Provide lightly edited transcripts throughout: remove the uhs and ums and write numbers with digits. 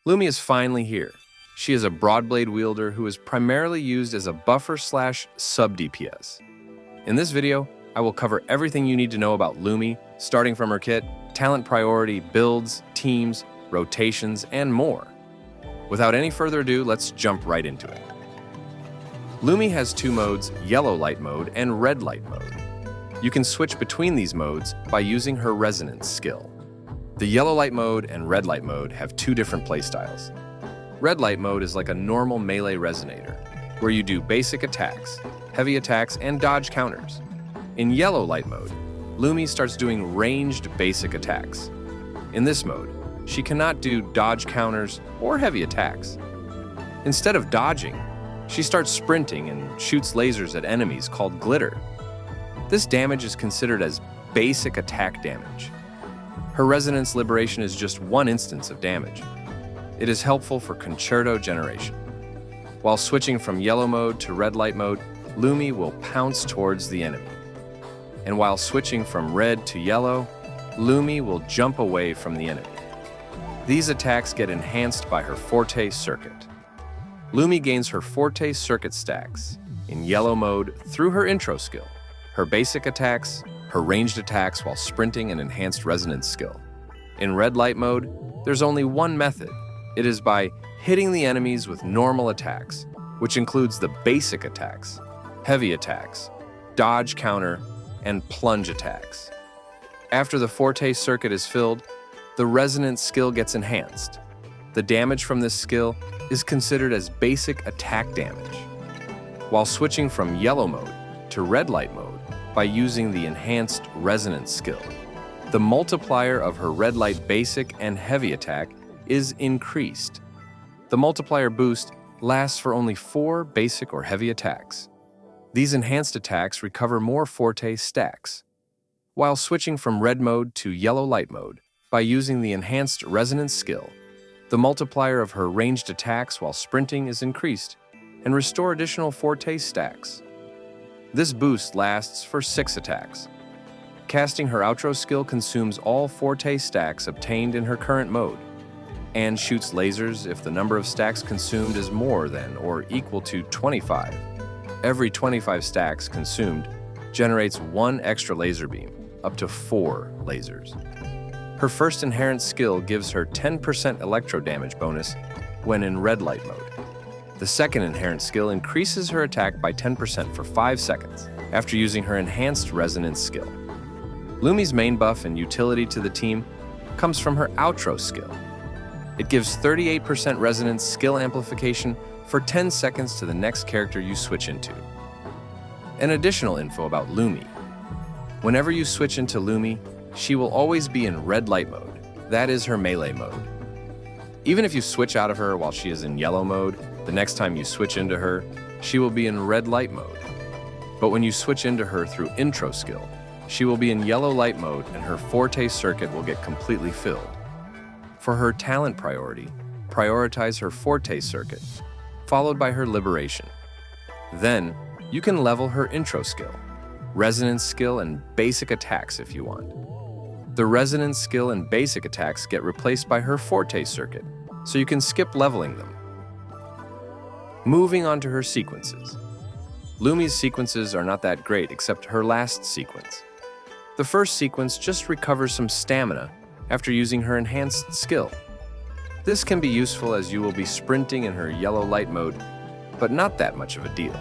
Lumi is finally here. She is a broadblade wielder who is primarily used as a buffer/sub DPS. In this video, I will cover everything you need to know about Lumi, starting from her kit, talent priority, builds, teams, rotations, and more. Without any further ado, let's jump right into it. Lumi has two modes, yellow light mode and red light mode. You can switch between these modes by using her resonance skill. The yellow light mode and red light mode have two different playstyles. Red light mode is like a normal melee resonator, where you do basic attacks, heavy attacks, and dodge counters. In yellow light mode, Lumi starts doing ranged basic attacks. In this mode, she cannot do dodge counters or heavy attacks. Instead of dodging, she starts sprinting and shoots lasers at enemies called glitter. This damage is considered as basic attack damage. Her resonance liberation is just one instance of damage. It is helpful for concerto generation. While switching from yellow mode to red light mode, Lumi will pounce towards the enemy. And while switching from red to yellow, Lumi will jump away from the enemy. These attacks get enhanced by her Forte circuit. Lumi gains her Forte circuit stacks in yellow mode through her intro skill, her basic attacks, her ranged attacks while sprinting, and enhanced resonance skill. In red light mode, there's only one method. It is by hitting the enemies with normal attacks, which includes the basic attacks, heavy attacks, dodge counter, and plunge attacks. After the Forte circuit is filled, the resonance skill gets enhanced. The damage from this skill is considered as basic attack damage. While switching from yellow mode to red light mode by using the enhanced resonance skill, the multiplier of her red light basic and heavy attack is increased. The multiplier boost lasts for only 4 basic or heavy attacks. These enhanced attacks recover more Forte stacks. While switching from red mode to yellow light mode by using the enhanced resonance skill, the multiplier of her ranged attacks while sprinting is increased and restore additional Forte stacks. This boost lasts for 6 attacks. Casting her outro skill consumes all Forte stacks obtained in her current mode and shoots lasers if the number of stacks consumed is more than or equal to 25. Every 25 stacks consumed generates 1 extra laser beam, up to 4 lasers. Her first inherent skill gives her 10% electro damage bonus when in red light mode. The second inherent skill increases her attack by 10% for 5 seconds after using her enhanced resonance skill. Lumi's main buff and utility to the team comes from her outro skill. It gives 38% resonance skill amplification for 10 seconds to the next character you switch into. An additional info about Lumi. Whenever you switch into Lumi, she will always be in red light mode. That is her melee mode. Even if you switch out of her while she is in yellow mode, the next time you switch into her, she will be in red light mode. But when you switch into her through intro skill, she will be in yellow light mode and her Forte circuit will get completely filled. For her talent priority, prioritize her Forte circuit, followed by her liberation. Then, you can level her intro skill, resonance skill, and basic attacks if you want. The resonance skill and basic attacks get replaced by her Forte circuit, so you can skip leveling them. Moving on to her sequences. Lumi's sequences are not that great except her last sequence. The first sequence just recovers some stamina after using her enhanced skill. This can be useful as you will be sprinting in her yellow light mode, but not that much of a deal.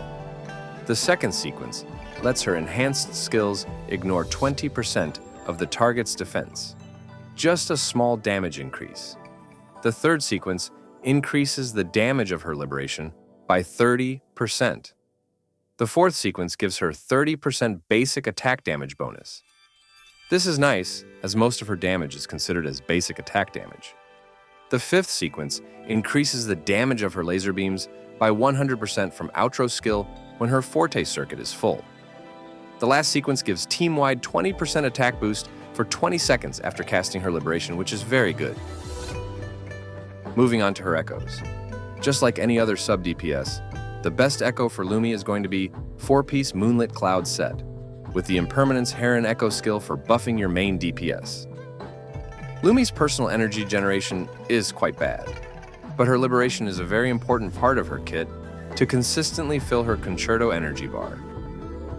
The second sequence lets her enhanced skills ignore 20% of the target's defense, just a small damage increase. The third sequence increases the damage of her liberation by 30%. The fourth sequence gives her 30% basic attack damage bonus. This is nice, as most of her damage is considered as basic attack damage. The fifth sequence increases the damage of her laser beams by 100% from outro skill when her Forte circuit is full. The last sequence gives team-wide 20% attack boost for 20 seconds after casting her liberation, which is very good. Moving on to her echoes. Just like any other sub-DPS, the best echo for Lumi is going to be 4-piece Moonlit Cloud set, with the Impermanence Heron Echo skill for buffing your main DPS. Lumi's personal energy generation is quite bad. But her liberation is a very important part of her kit to consistently fill her concerto energy bar.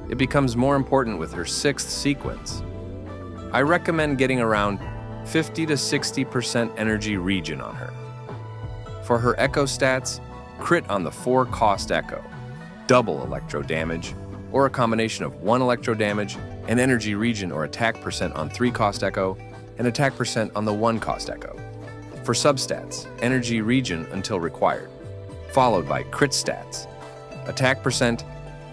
It becomes more important with her 6th sequence. I recommend getting around 50 to 60% energy regen on her. For her echo stats, crit on the 4-cost echo, double electro damage, or a combination of 1 electro damage and energy regen or attack percent on 3-cost echo and attack percent on the 1-cost echo. For substats, energy regen until required, followed by crit stats, attack percent,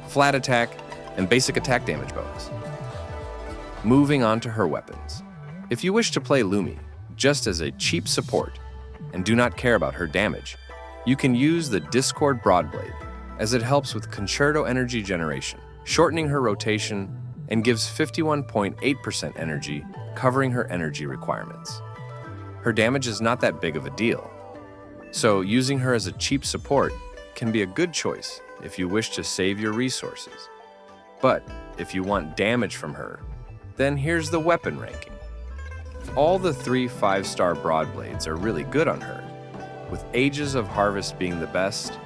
flat attack, and basic attack damage bonus. Moving on to her weapons. If you wish to play Lumi just as a cheap support and do not care about her damage, you can use the Discord Broadblade, as it helps with concerto energy generation, shortening her rotation, and gives 51.8% energy, covering her energy requirements. Her damage is not that big of a deal, so using her as a cheap support can be a good choice if you wish to save your resources. But if you want damage from her, then here's the weapon ranking. All the 3 5-star Broadblades are really good on her, with Ages of Harvest being the best,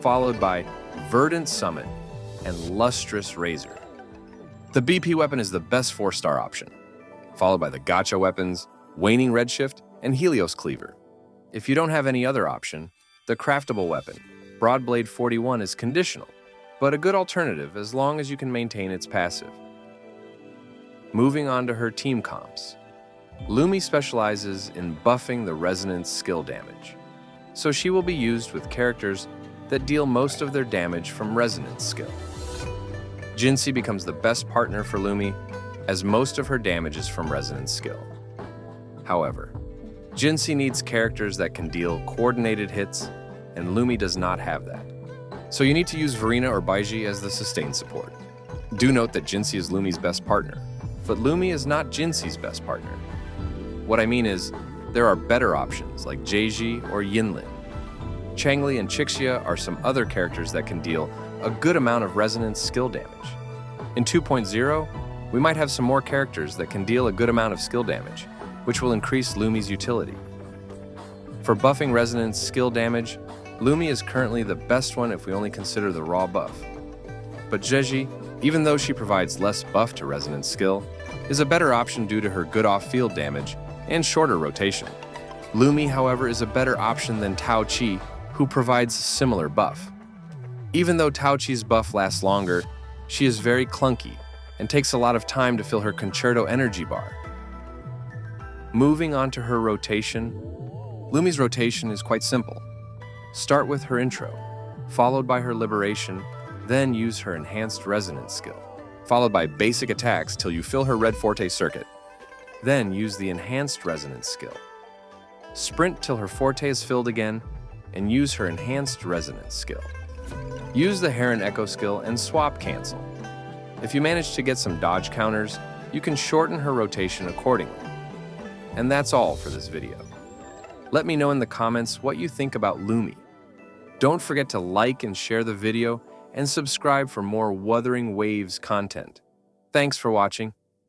followed by Verdant Summit and Lustrous Razor. The BP weapon is the best 4-star option, followed by the Gacha weapons, Waning Redshift, and Helios Cleaver. If you don't have any other option, the craftable weapon, Broadblade 41, is conditional, but a good alternative as long as you can maintain its passive. Moving on to her team comps. Lumi specializes in buffing the resonance skill damage, so she will be used with characters that deal most of their damage from resonance skill. Zhezhi becomes the best partner for Lumi, as most of her damage is from resonance skill. However, Zhezhi needs characters that can deal coordinated hits, and Lumi does not have that. So you need to use Verena or Baiji as the sustain support. Do note that Zhezhi is Lumi's best partner, but Lumi is not Zhezhi's best partner. What I mean is, there are better options like Zhezhi or Yinlin. Changli and Chixia are some other characters that can deal a good amount of resonance skill damage. In 2.0, we might have some more characters that can deal a good amount of skill damage, which will increase Lumi's utility. For buffing resonance skill damage, Lumi is currently the best one if we only consider the raw buff. But Zhezhi, even though she provides less buff to resonance skill, is a better option due to her good off-field damage and shorter rotation. Lumi, however, is a better option than Taoqi, who provides similar buff. Even though Taoqi's buff lasts longer, she is very clunky and takes a lot of time to fill her concerto energy bar. Moving on to her rotation, Lumi's rotation is quite simple. Start with her intro, followed by her liberation, then use her enhanced resonance skill, followed by basic attacks till you fill her red forte circuit. Then use the enhanced resonance skill. Sprint till her forte is filled again, and use her enhanced resonance skill. Use the Heron Echo skill and swap cancel. If you manage to get some dodge counters, you can shorten her rotation accordingly. And that's all for this video. Let me know in the comments what you think about Lumi. Don't forget to like and share the video and subscribe for more Wuthering Waves content. Thanks for watching.